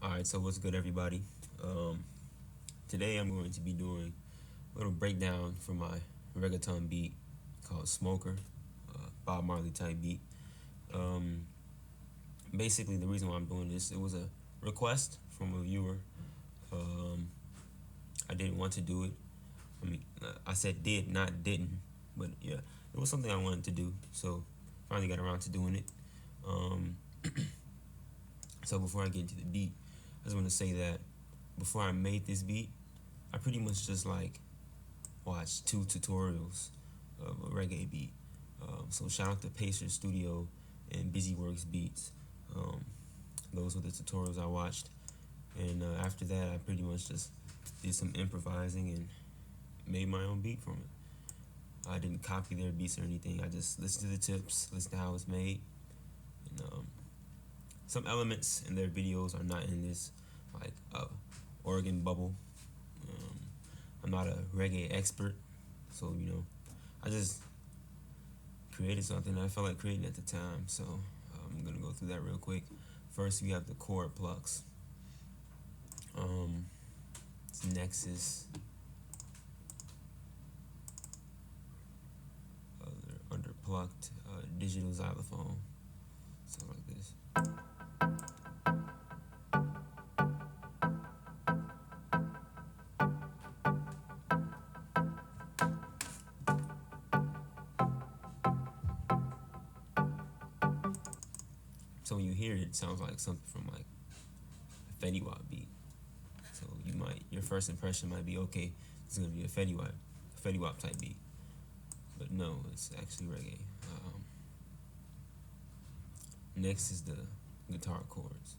Alright, so what's good, everybody? Um, Today I'm going to be doing a little breakdown for my reggaeton beat called Smoker, Bob Marley type beat. Um, Basically, the reason why I'm doing this, it was a request from a viewer. Um, I didn't want to do it. I said did, not didn't, but yeah, it was something I wanted to do. So finally got around to doing it. Um, so before I get into the beat, I just want to say that before I made this beat, I pretty much just like watched two tutorials of a reggae beat. So shout out to Pacer Studio and Busyworks Beats. Um, those were the tutorials I watched, and after that, I pretty much just did some improvising and made my own beat from it. I didn't copy their beats or anything. I just listened to the tips, listened to how it's made, and some elements in their videos are not in this, like organ bubble. Um, I'm not a reggae expert, so I just created something that I felt like creating at the time. So I'm gonna go through that real quick. First, we have the chord plucks. It's Nexus, underplucked, digital xylophone, stuff like this. So when you hear it, it sounds like something from like a Fetty Wap beat. So your first impression might be, okay, it's gonna be a Fetty Wap type beat, but no, it's actually reggae. Next is the guitar chords.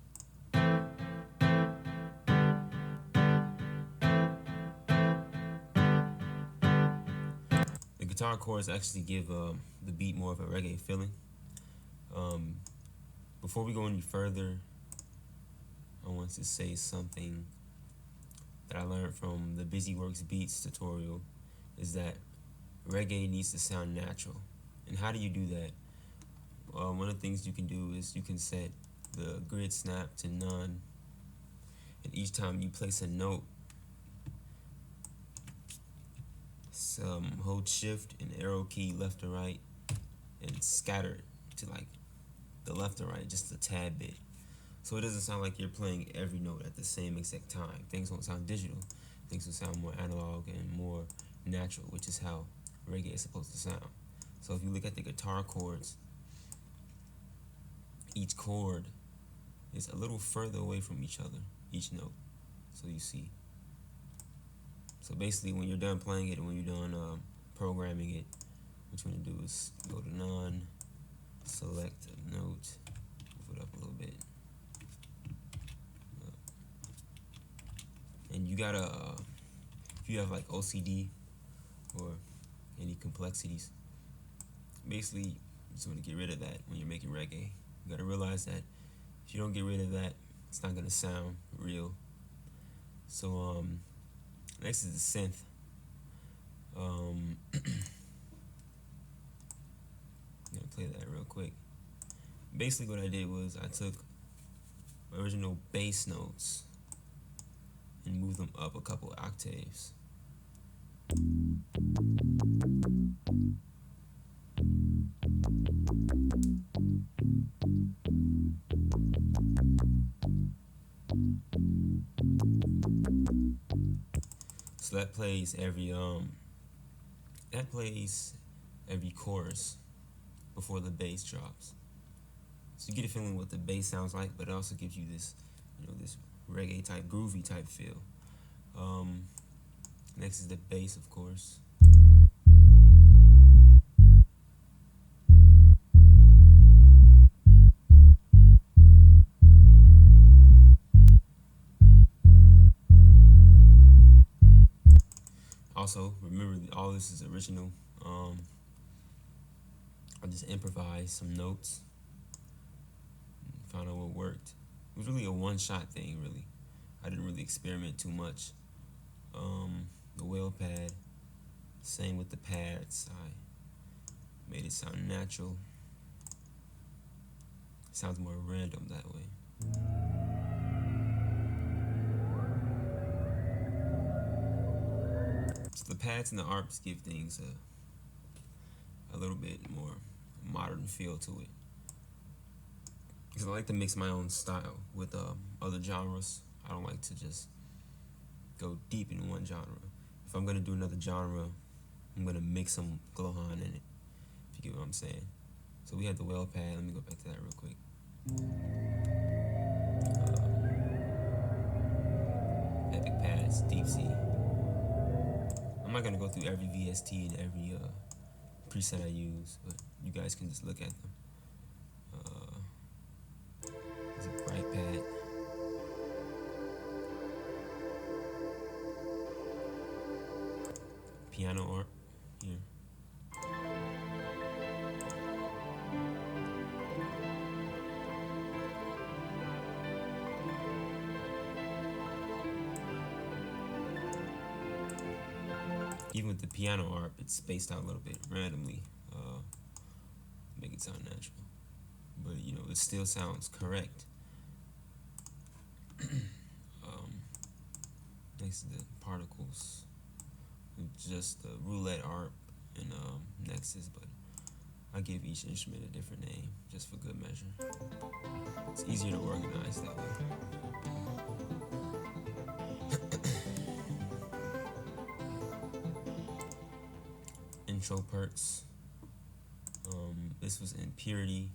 The guitar chords actually give the beat more of a reggae feeling. Um, Before we go any further, I want to say something that I learned from the Busyworks Beats tutorial is that reggae needs to sound natural. And how do you do that? One of the things you can do is you can set the grid snap to none, and each time you place a note, hold shift and arrow key left to right and scatter it to like the left or right just a tad bit. So it doesn't sound like you're playing every note at the same exact time. Things won't sound digital. Things will sound more analog and more natural, which is how reggae is supposed to sound. So if you look at the guitar chords, each chord is a little further away from each other, each note. So you see. So basically, when you're done playing it and when you're done programming it, what you want to do is go to none, select a note, move it up a little bit. And you gotta, if you have like OCD or any complexities, basically you just want to get rid of that when you're making reggae. You gotta realize that if you don't get rid of that, it's not gonna sound real. So next is the synth. I'm gonna play that real quick. Basically, what I did was I took my original bass notes and moved them up a couple octaves. So that plays every chorus before the bass drops. So you get a feeling what the bass sounds like, but it also gives you this, this reggae type, groovy type feel. Next is the bass, of course. Also, remember all this is original. I just improvised some notes, and found out what worked. It was really a one-shot thing, really. I didn't really experiment too much. The whale pad, same with the pads. I made it sound natural. It sounds more random that way. pads and the arps give things a little bit more modern feel to it. Because I like to mix my own style with other genres. I don't like to just go deep in one genre. If I'm gonna do another genre, I'm gonna mix some GLOhan in it. If you get what I'm saying. So we had the well pad. Let me go back to that real quick. Epic pads, deep C. I'm not gonna go through every VST and every preset I use, but you guys can just look at them. There's a bright pad. Piano art here. Even with the piano art, it's spaced out a little bit randomly, make it sound natural. But you know, it still sounds correct. Next to the particles, just the roulette art and nexus, but I give each instrument a different name just for good measure. It's easier to organize that way. Intro perks. This was in Purity.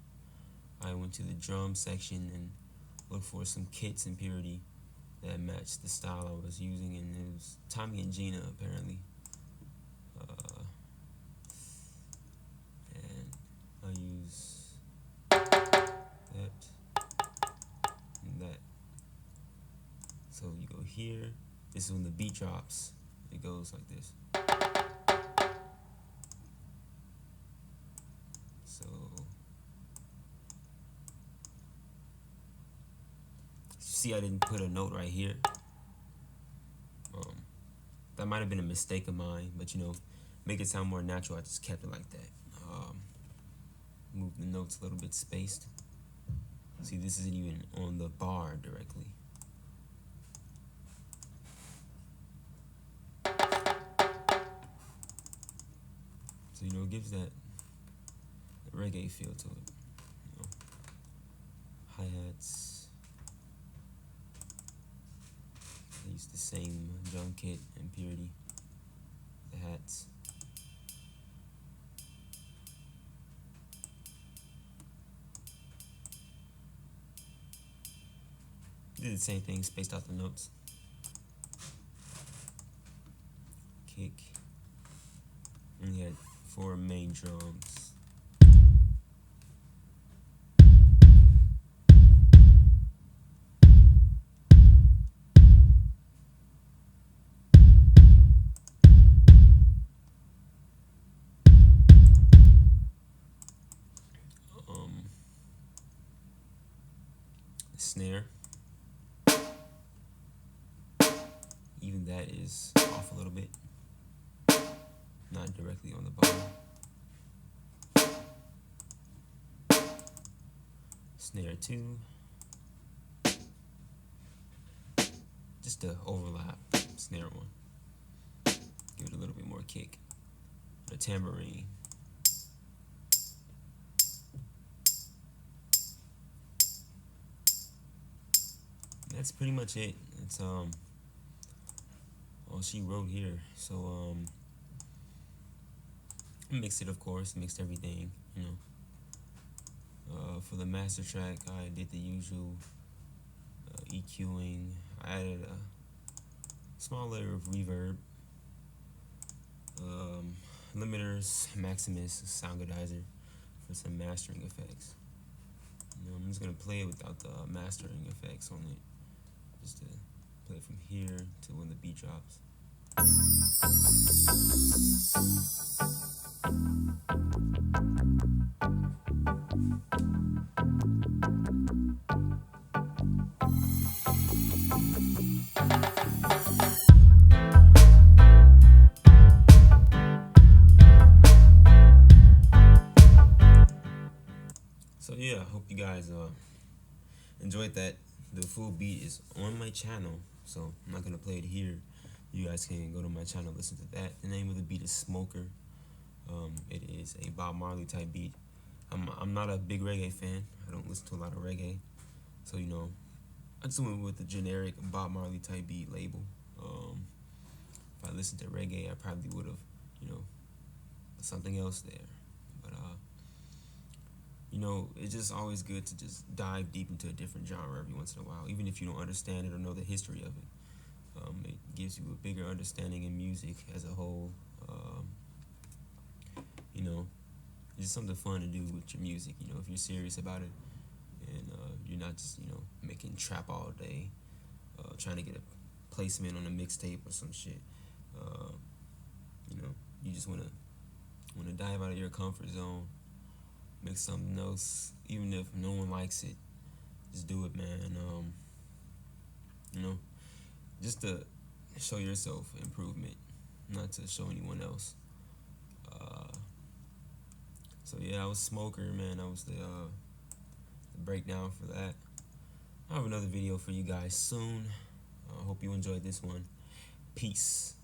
I went to the drum section and looked for some kits in Purity that matched the style I was using, and it was Tommy and Gina apparently. And I use that and that. So you go here. This is when the beat drops. It goes like this. So see, I didn't put a note right here. That might have been a mistake of mine, but you know, make it sound more natural, I just kept it like that. Move the notes a little bit spaced. See, this isn't even on the bar directly. So you know, it gives that reggae feel to it. You know, hi-hats. I used the same drum kit and Purity. The hats. Did the same thing, spaced out the notes. Kick. And we had 4 main drums. Snare. Even that is off a little bit. Not directly on the bottom. Snare 2. Just to overlap snare 1. Give it a little bit more kick. A tambourine. That's pretty much it. It's all she wrote here. So mixed it, of course, mixed everything, you know. For the master track, I did the usual EQing. I added a small layer of reverb, limiters, Maximus, sound goodizer for some mastering effects. You know, I'm just gonna play it without the mastering effects on it, just to play it from here to when the beat drops. So yeah, I hope you guys enjoyed that. The full beat is on my channel, so I'm not gonna play it here. You guys can go to my channel, listen to that. The name of the beat is Smoker. It is a Bob Marley type beat. I'm not a big reggae fan. I don't listen to a lot of reggae, so I just went with the generic Bob Marley type beat label. If I listened to reggae, I probably would have, you know, something else there. But it's just always good to just dive deep into a different genre every once in a while, even if you don't understand it or know the history of it. It gives you a bigger understanding in music as a whole. You know, it's just something fun to do with your music. If you're serious about it, and you're not just making trap all day, trying to get a placement on a mixtape or some shit. Uh, you just wanna dive out of your comfort zone, make something else, even if no one likes it. Just do it, man. You know, just to show yourself improvement, not to show anyone else. Uh, so yeah, I was Smoker, man. I was the breakdown for that. I'll have another video for you guys soon. I hope you enjoyed this one. Peace.